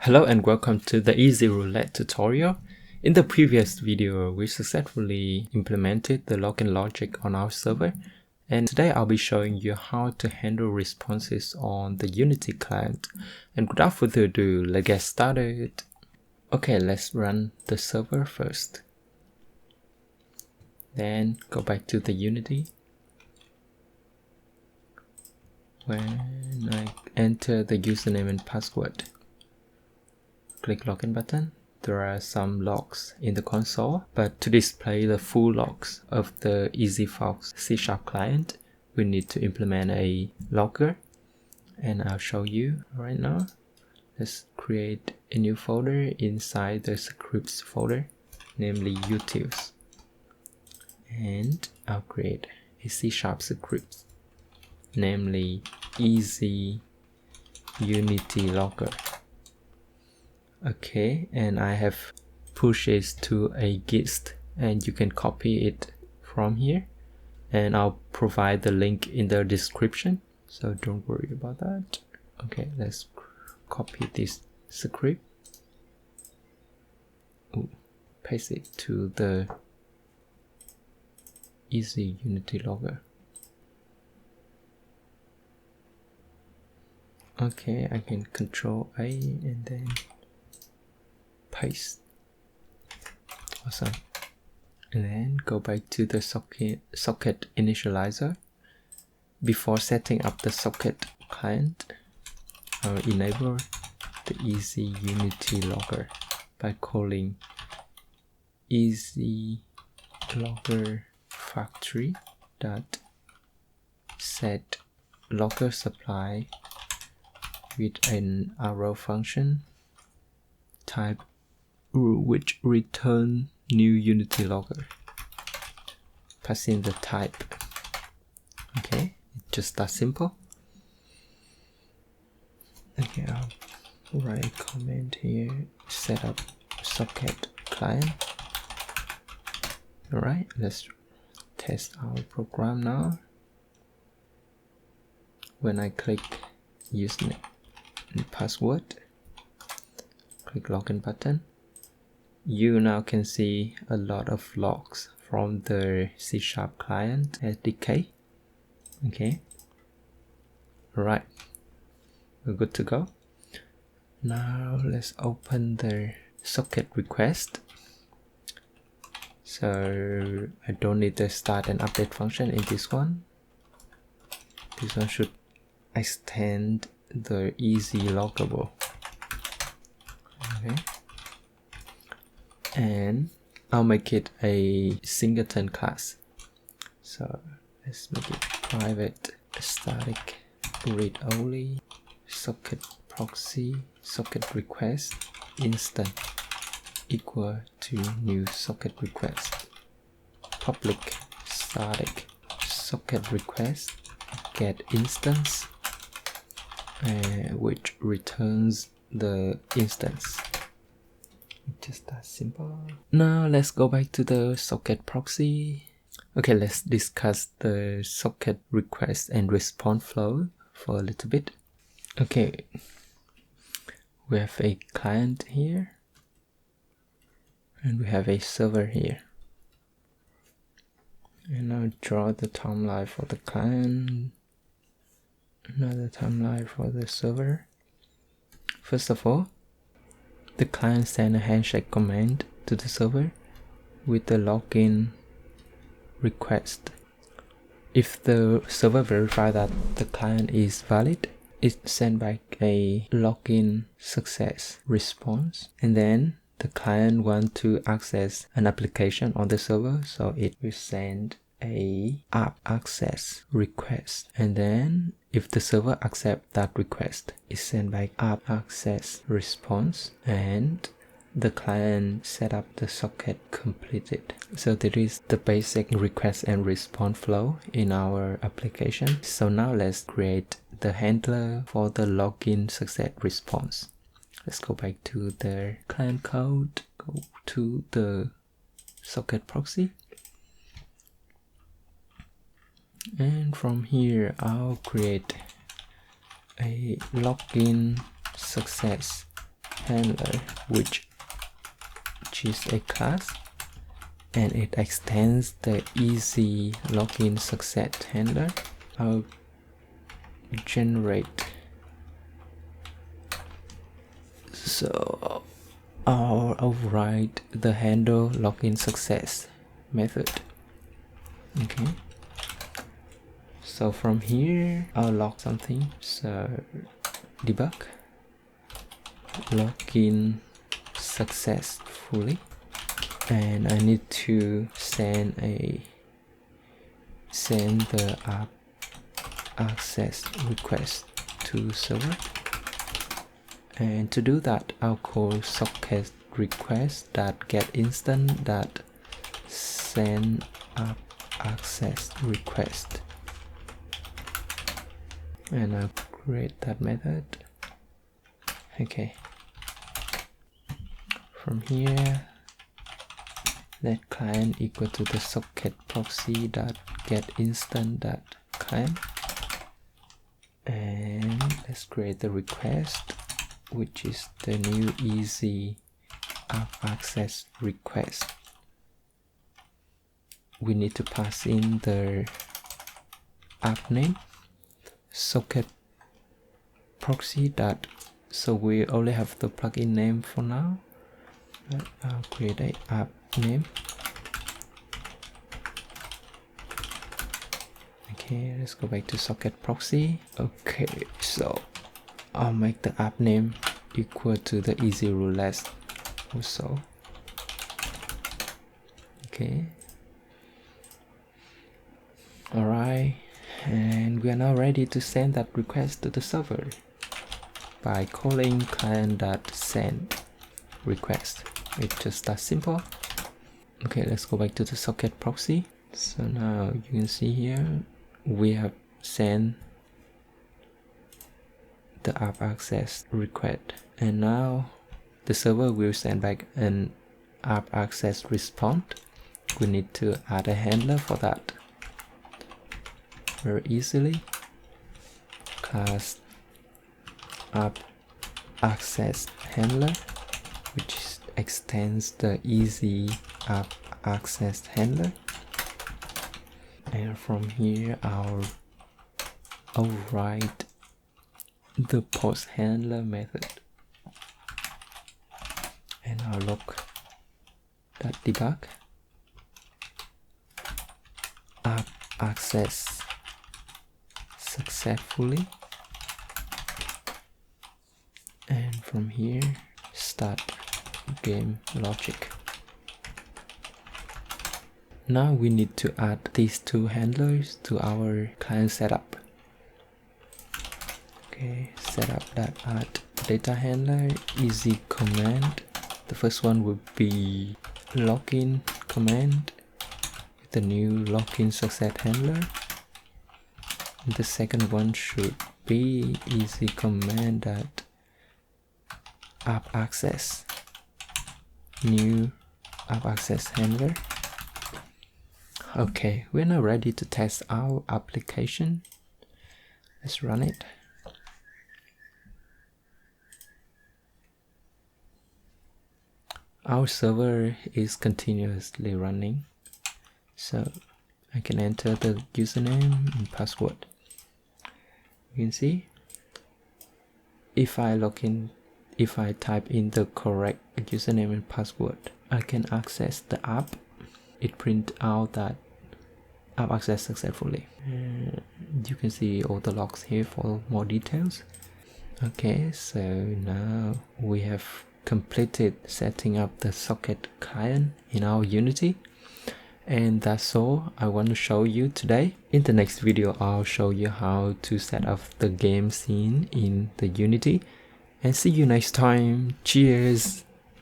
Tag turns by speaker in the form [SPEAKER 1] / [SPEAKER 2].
[SPEAKER 1] Hello and welcome to the EzyRoulette tutorial. In the previous video, we successfully implemented the login logic on our server, and today I'll be showing you how to handle responses on the Unity client. And without further ado, let's get started. Okay, let's run the server first. Then go back to the Unity. When I enter the username and password, click login button. There are some logs in the console, but to display the full logs of the EasyFox C# client, we need to implement a logger, and I'll show you right now. Let's create a new folder inside the scripts folder, namely utils, and I'll create a C# script, namely easy unity logger. Okay, and I have pushed it to a gist, and you can copy it from here, and I'll provide the link in the description, so don't worry about that. Okay, let's copy this script. Paste it to the easy unity logger. Okay, I can Control A and then paste. Awesome. And then go back to the socket initializer. Before setting up the socket client, I'll enable the easy unity logger by calling easy logger factory dot set logger supply with an arrow function type which return new unity logger. Pass in the type. Okay, just that simple. Okay, I'll write a comment here, set up socket client. Alright, let's test our program now. When I click username and password, click login button, you now can see a lot of logs from the C# client SDK. Okay, alright, we're good to go. Now let's open the socket request. So I don't need the start and update function in this one. This one should extend the easy loggable. Okay, and I'll make it a singleton class. So let's make it private static read only socket proxy socket request instant equal to new socket request public static socket request get instance, which returns the instance. Just that simple. Now let's go back to the socket proxy. Okay, let's discuss the socket request and response flow for a little bit. Okay, we have a client here and we have a server here, and I'll draw the timeline for the client, another timeline for the server. First of all, the client sends a handshake command to the server with the login request. If the server verifies that the client is valid, it sends back a login success response, and then the client wants to access an application on the server, so it will send a app access request, and then if the server accepts that request, it sends back app access response, and the client set up the socket completed. So that is the basic request and response flow in our application. So now let's create the handler for the login success response. Let's go back to the client code, go to the socket proxy, and from here I'll create a login success handler, which is a class, and it extends the easy login success handler. I'll generate, so I'll override the handle login success method. Okay, so from here I'll log something, so debug login successfully, and I need to send the app access request to server, and to do that I'll call socket request that get instant that send app access request, and I'll create that method. Okay, from here let client equal to the socket proxy that get instant that client, and let's create the request, which is the new easy app access request. We need to pass in the app name, socket proxy that, so we only have the plugin name for now, but I'll create a app name. Okay, let's go back to socket proxy. Okay, so I'll make the app name equal to the EzyRoulette also. Okay, alright, and we are now ready to send that request to the server by calling client.send request. It's just that simple. Okay, let's go back to the socket proxy. So now you can see here we have sent the app access request, and now the server will send back an app access response. We need to add a handler for that very easily. Class app access handler, which extends the easy app access handler, and from here I'll override the post handler method, and I'll log that debug app access successfully, and from here start game logic. Now we need to add these two handlers to our client setup. Okay, set up that add data handler easy command. The first one will be login command with the new login success handler. The second one should be easy command that app access, new app access handler. Okay, we're now ready to test our application. Let's run it. Our server is continuously running, so I can enter the username and password. You can see if I type in the correct username and password, I can access the app. It prints out that app access successfully. You can see all the logs here for more details. Okay, so now we have completed setting up the socket client in our Unity, and that's all I want to show you today. In the next video I'll show you how to set up the game scene in the Unity, and see you next time. Cheers.